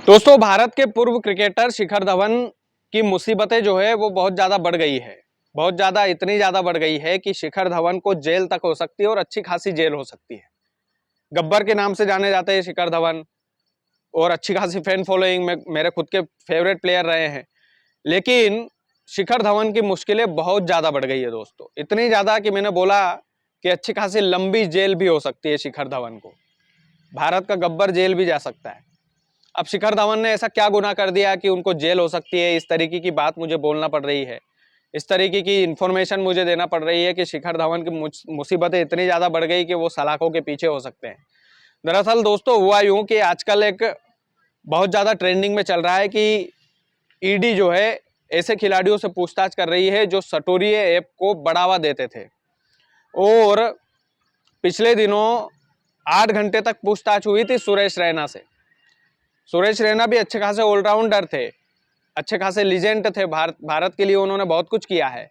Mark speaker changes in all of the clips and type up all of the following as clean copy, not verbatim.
Speaker 1: दोस्तों, भारत के पूर्व क्रिकेटर शिखर धवन की मुसीबतें जो है वो बहुत ज़्यादा बढ़ गई है। बहुत ज़्यादा, इतनी ज़्यादा बढ़ गई है कि शिखर धवन को जेल तक हो सकती है और अच्छी खासी जेल हो सकती है। गब्बर के नाम से जाने जाते हैं शिखर धवन और अच्छी खासी फैन फॉलोइंग में मेरे खुद के फेवरेट प्लेयर रहे हैं। लेकिन शिखर धवन की मुश्किलें बहुत ज़्यादा बढ़ गई है दोस्तों। इतनी ज़्यादा कि मैंने बोला कि अच्छी खासी लंबी जेल भी हो सकती है शिखर धवन को। भारत का गब्बर जेल भी जा सकता है। अब शिखर धवन ने ऐसा क्या गुनाह कर दिया कि उनको जेल हो सकती है, इस तरीके की बात मुझे बोलना पड़ रही है। इस तरीके की इन्फॉर्मेशन मुझे देना पड़ रही है कि शिखर धवन की मुसीबतें इतनी ज़्यादा बढ़ गई कि वो सलाखों के पीछे हो सकते हैं। दरअसल दोस्तों हुआ यूं कि आजकल एक बहुत ज़्यादा ट्रेंडिंग में चल रहा है कि ईडी जो है ऐसे खिलाड़ियों से पूछताछ कर रही है जो सटोरिये ऐप को बढ़ावा देते थे। और पिछले दिनों 8 घंटे तक पूछताछ हुई थी सुरेश रैना से। सुरेश रैना भी अच्छे खासे ऑलराउंडर थे, अच्छे खासे लीजेंड थे। भारत के लिए उन्होंने बहुत कुछ किया है।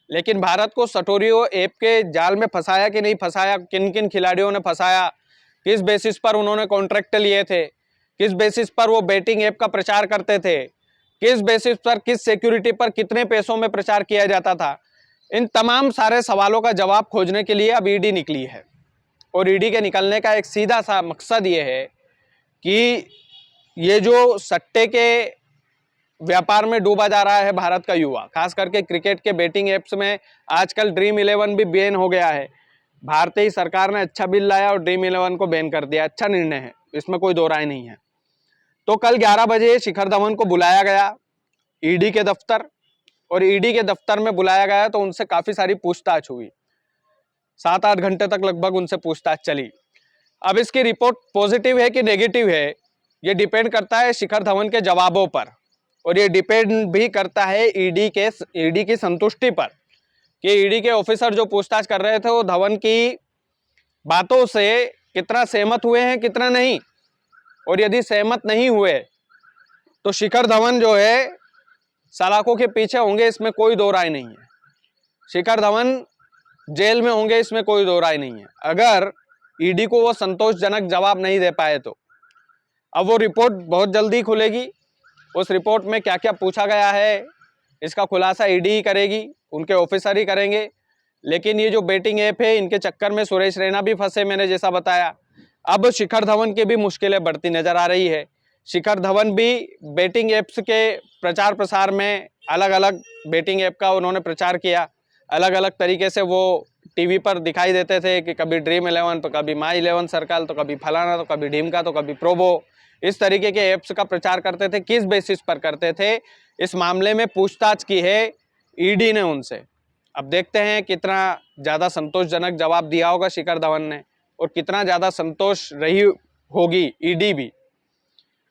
Speaker 1: लेकिन भारत को सटोरियो ऐप के जाल में फंसाया कि नहीं फंसाया, किन किन खिलाड़ियों ने फंसाया, किस बेसिस पर उन्होंने कॉन्ट्रैक्ट लिए थे, किस बेसिस पर वो बेटिंग ऐप का प्रचार करते थे, किस बेसिस पर, किस सिक्योरिटी पर, कितने पैसों में प्रचार किया जाता था, इन तमाम सारे सवालों का जवाब खोजने के लिए अब ईडी निकली है। और ईडी के निकलने का एक सीधा सा मकसद ये है कि ये जो सट्टे के व्यापार में डूबा जा रहा है भारत का युवा, खास करके क्रिकेट के बेटिंग एप्स में आजकल ड्रीम 11 भी बैन हो गया है। भारतीय सरकार ने अच्छा बिल लाया और ड्रीम 11 को बैन कर दिया। अच्छा निर्णय है, इसमें कोई दो राय नहीं है। तो कल 11 बजे शिखर धवन को बुलाया गया ईडी के दफ्तर, और ईडी के दफ्तर में बुलाया गया तो उनसे काफी सारी पूछताछ हुई। 7-8 घंटे तक लगभग उनसे पूछताछ चली। अब इसकी रिपोर्ट पॉजिटिव है कि नेगेटिव है, ये डिपेंड करता है शिखर धवन के जवाबों पर, और ये डिपेंड भी करता है ईडी की संतुष्टि पर कि ईडी के ऑफिसर जो पूछताछ कर रहे थे वो धवन की बातों से कितना सहमत हुए हैं, कितना नहीं। और यदि सहमत नहीं हुए तो शिखर धवन जो है सलाखों के पीछे होंगे, इसमें कोई दो राय नहीं है। शिखर धवन जेल में होंगे, इसमें कोई दो राय नहीं है, अगर ईडी को वो संतोषजनक जवाब नहीं दे पाए तो। अब वो रिपोर्ट बहुत जल्दी खुलेगी। उस रिपोर्ट में क्या क्या पूछा गया है इसका खुलासा ईडी ही करेगी, उनके ऑफिसर ही करेंगे। लेकिन ये जो बेटिंग ऐप है, इनके चक्कर में सुरेश रैना भी फंसे, मैंने जैसा बताया। अब शिखर धवन की भी मुश्किलें बढ़ती नजर आ रही है। शिखर धवन भी बेटिंग एप्स के प्रचार प्रसार में अलग अलग बेटिंग ऐप का उन्होंने प्रचार किया। अलग अलग तरीके से वो टीवी पर दिखाई देते थे कि कभी ड्रीम 11, तो कभी माई 11 सर्कल, तो कभी फलाना, तो कभी ढीमका, तो कभी प्रोबो। इस तरीके के ऐप्स का प्रचार करते थे। किस बेसिस पर करते थे, इस मामले में पूछताछ की है ईडी ने उनसे। अब देखते हैं कितना ज़्यादा संतोषजनक जवाब दिया होगा शिखर धवन ने, और कितना ज़्यादा संतोष रही होगी ईडी भी।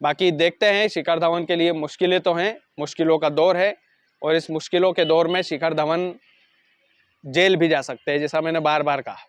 Speaker 1: बाकी देखते हैं। शिखर धवन के लिए मुश्किलें तो हैं, मुश्किलों का दौर है, और इस मुश्किलों के दौर में शिखर धवन जेल भी जा सकते हैं, जैसा मैंने बार बार कहा।